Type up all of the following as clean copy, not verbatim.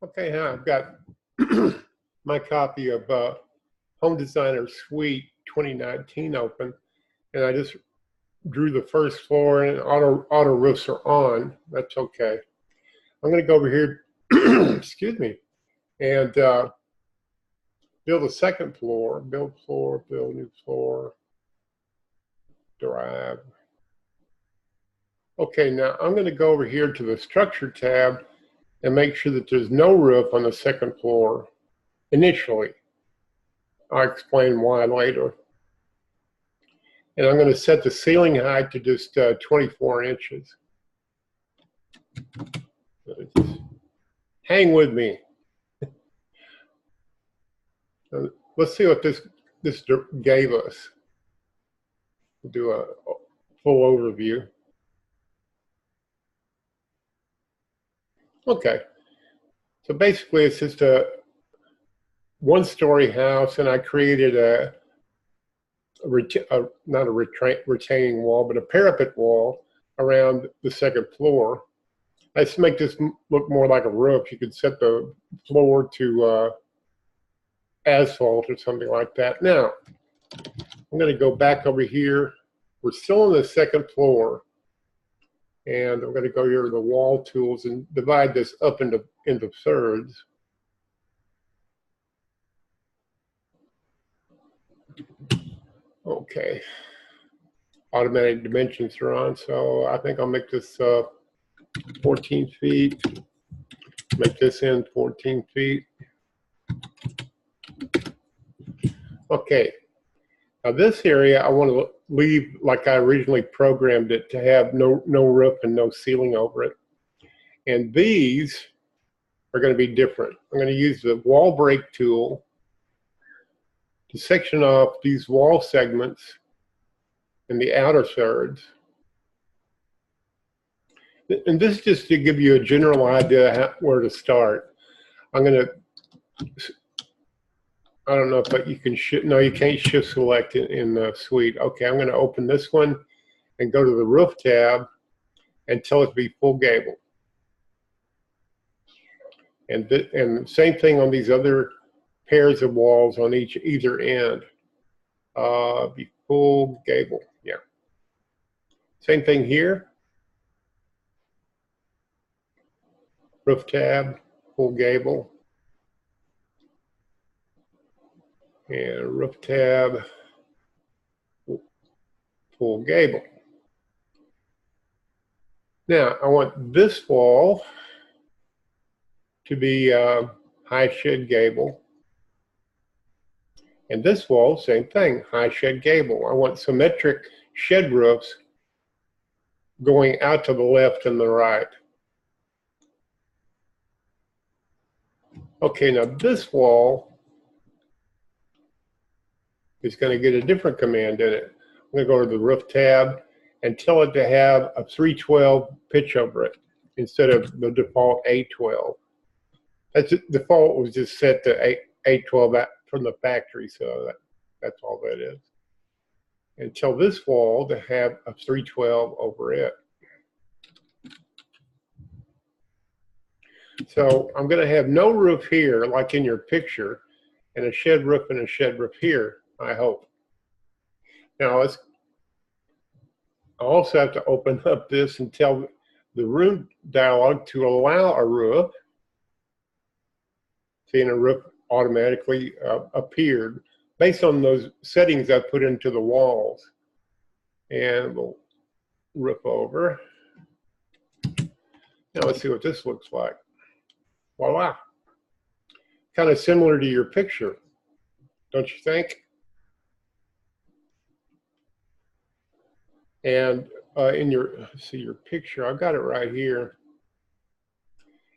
Okay, hi, I've got my copy of Home Designer Suite 2019 open, and I just drew the first floor and auto roofs are on. That's okay. I'm going to go over here, excuse me, and build a second floor, build new floor, drive. Okay, now I'm going to go over here to the structure tab and make sure that there's no roof on the second floor initially. I'll explain why later. And I'm going to set the ceiling height to just 24 inches. Hang with me. Let's see what this gave us. We'll do a full overview. Okay, so basically it's just a one-story house, and I created not a retaining wall, but a parapet wall around the second floor. Let's make this look more like a roof. You could set the floor to asphalt or something like that. Now, I'm going to go back over here. We're still on the second floor, and I'm going to go here to the wall tools and divide this up into thirds. Okay, automatic dimensions are on, so I think I'll make this 14 feet, make this end 14 feet. Okay, now this area I want to leave like I originally programmed it, to have no roof and no ceiling over it. And these are going to be different. I'm going to use the wall break tool to section off these wall segments in the outer thirds. And this is just to give you a general idea where to start. I'm going to, I don't know if you can shift, no, you can't shift select in the suite. Okay, I'm going to open this one and go to the roof tab and tell it to be full gable. And same thing on these other pairs of walls on either end. Be full gable, yeah. Same thing here. Roof tab, full gable. And roof tab, full gable. Now, I want this wall to be high shed gable. And this wall, same thing, high shed gable. I want symmetric shed roofs going out to the left and the right. Okay, now this wall is going to get a different command in it. I'm going to go to the roof tab and tell it to have a 312 pitch over it instead of the default 812. That's default was just set to 812 from the factory, so that's all that is. And tell this wall to have a 312 over it. So I'm going to have no roof here, like in your picture, and a shed roof and a shed roof here, I hope. Now I also have to open up this and tell the room dialog to allow a roof. Seeing a roof automatically appeared based on those settings I put into the walls. And we'll rip over. Now let's see what this looks like. Voila. Kind of similar to your picture, don't you think? And in your picture, I've got it right here.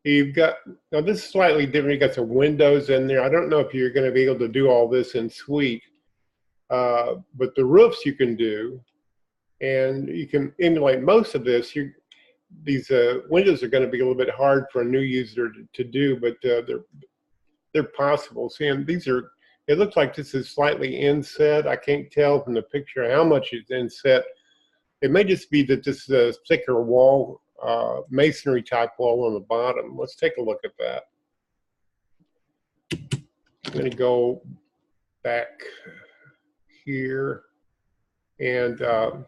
You've got, now this is slightly different. You got some windows in there. I don't know if you're going to be able to do all this in Suite, but the roofs you can do, and you can emulate most of this. These windows are going to be a little bit hard for a new user to do, but they're possible. See, and these are, it looks like this is slightly inset. I can't tell from the picture how much is inset. It may just be that this is a thicker wall, masonry type wall on the bottom. Let's take a look at that. I'm going to go back here, and I'm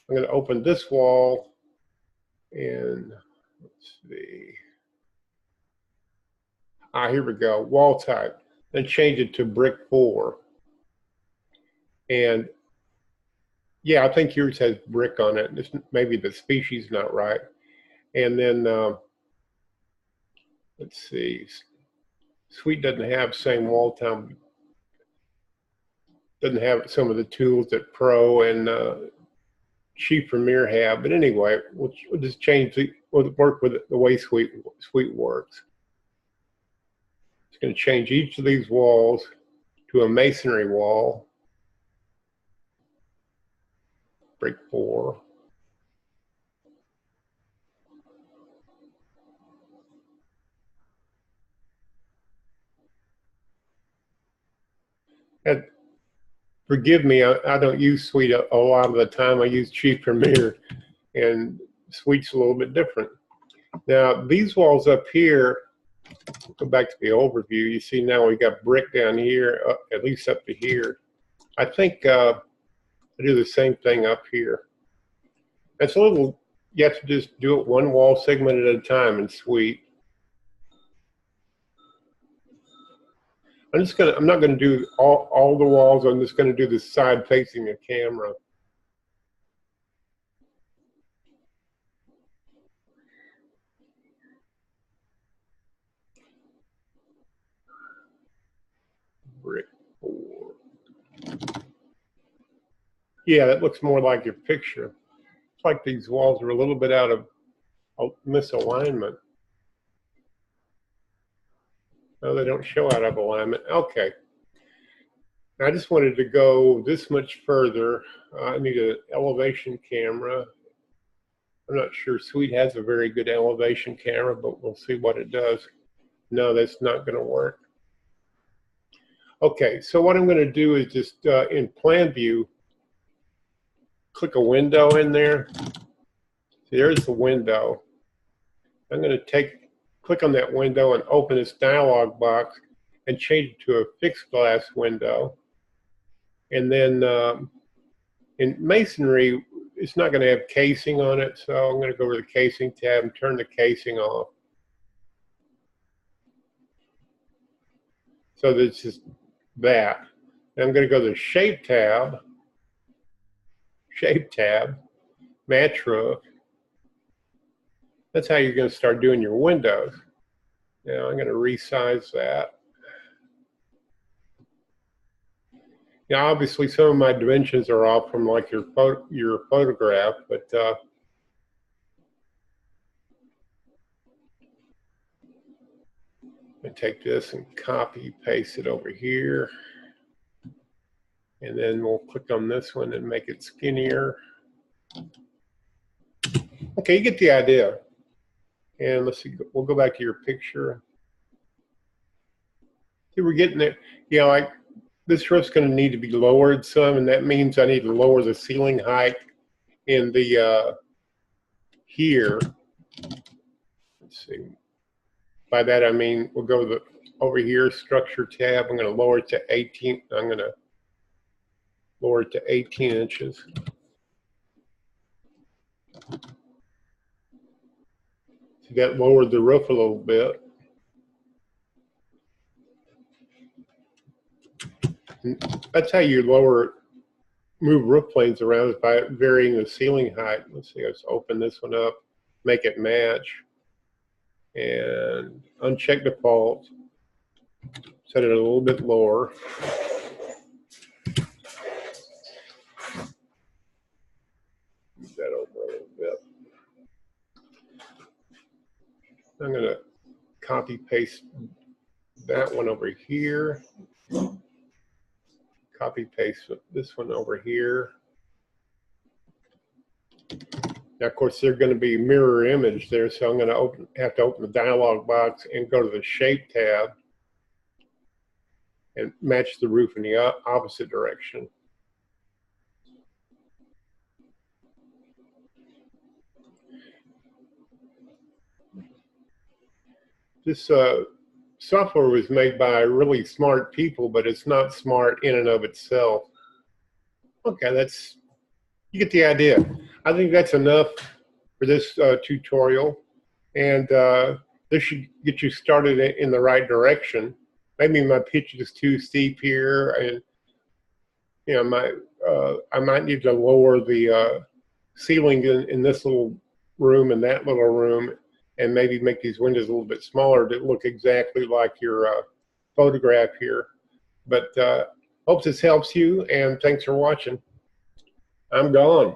going to open this wall, and let's see. Here we go, wall type. Then change it to brick 4. And yeah, I think yours has brick on it. Maybe the species not right. And then let's see. Sweet doesn't have same wall time. Doesn't have some of the tools that Pro and Chief Premier have. But anyway, we'll just change we'll work with it the way Sweet works. It's going to change each of these walls to a masonry wall. Brick 4. And forgive me, I don't use Sweet a lot of the time. I use Chief Premier, and Sweet's a little bit different. Now, these walls up here, go back to the overview, you see now we got brick down here, at least up to here. I think I do the same thing up here. It's a little, you have to just do it one wall segment at a time in Sweet. I'm not gonna do all the walls, I'm just gonna do the side facing the camera. Brick 4. Yeah, that looks more like your picture. It's like these walls are a little bit out of misalignment. No, they don't show out of alignment. Okay. I just wanted to go this much further. I need an elevation camera. I'm not sure Sweet has a very good elevation camera, but we'll see what it does. No, that's not going to work. Okay, so what I'm going to do is just in plan view, click a window in there. There's the window. I'm going to click on that window and open this dialog box and change it to a fixed glass window. And then in masonry, it's not going to have casing on it, so I'm going to go over the casing tab and turn the casing off. So this is that. And I'm going to go to the shape tab, match roof. That's how you're going to start doing your windows. Now I'm going to resize that. Now, obviously, some of my dimensions are off from like your photograph, but I take this and copy, paste it over here. And then we'll click on this one and make it skinnier. Okay, you get the idea. And let's see, we'll go back to your picture. See, we're getting there. You know, like this roof's going to need to be lowered some, and that means I need to lower the ceiling height in the here. Let's see. By that I mean we'll go to the over here structure tab. I'm going to lower it to 18. I'm going to lower it to 18 inches. So that lowered the roof a little bit. And that's how you move roof planes around, is by varying the ceiling height. Let's see, let's open this one up, make it match, and uncheck default, set it a little bit lower. Move that over a little bit. I'm going to copy paste that one over here. Copy paste this one over here. Now, of course, they're going to be mirror image there, so I'm going to have to open the dialog box and go to the shape tab and match the roof in the opposite direction. This software was made by really smart people, but it's not smart in and of itself. Okay, you get the idea. I think that's enough for this tutorial, and this should get you started in the right direction. Maybe my pitch is too steep here, and I might need to lower the ceiling in this little room and that little room, and maybe make these windows a little bit smaller to look exactly like your photograph here. But hope this helps you, and thanks for watching. I'm gone.